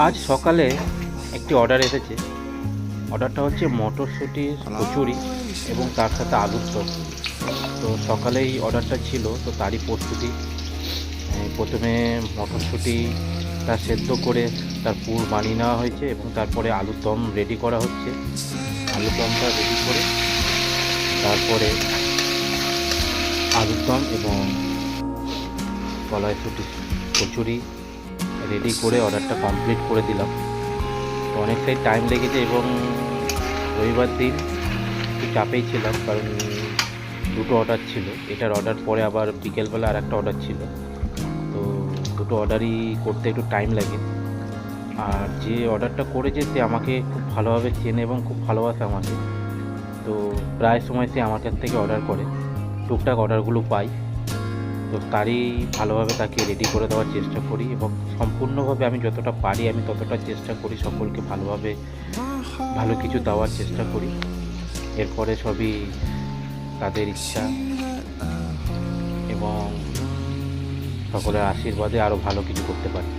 আজ সকালে একটি অর্ডার এসেছে। অর্ডারটা হচ্ছে মটরশুঁটির কচুরি এবং তার সাথে আলুর দম। তো সকালেই অর্ডারটা ছিল, তো তারই প্রস্তুতি। প্রথমে মটরশুঁটিটা সেদ্ধ করে তার পুর বানিয়ে নেওয়া হয়েছে এবং তারপরে আলুর দম রেডি করা হচ্ছে। আলুর দমটা রেডি করে তারপরে আলুর দম এবং কলাইশুঁটি কচুরি রেডি করে অর্ডারটা কমপ্লিট করে দিলাম। তো অনেকটাই টাইম লেগেছে এবং রবিবার দিন একটু চাপেই ছিলাম, কারণ দুটো অর্ডার ছিল। এটার অর্ডার পরে আবার বিকেলবেলা আর একটা অর্ডার ছিল। তো দুটো অর্ডারই করতে একটু টাইম লাগে। আর যে অর্ডারটা করেছে সে আমাকে খুব ভালোভাবে চেনে এবং খুব ভালোবাসে আমাকে। তো প্রায় সময় সে আমার কাছ থেকে অর্ডার করে, টুকটাক অর্ডারগুলো পাই। তো তারই ভালোভাবে তাকে রেডি করে দেওয়ার চেষ্টা করি এবং সম্পূর্ণভাবে আমি যতটা পারি আমি ততটা চেষ্টা করি সকলকে ভালোভাবে ভালো কিছু দেওয়ার চেষ্টা করি। এরপরে সবই তাদের ইচ্ছা এবং সকলের আশীর্বাদে আরও ভালো কিছু করতে পারি।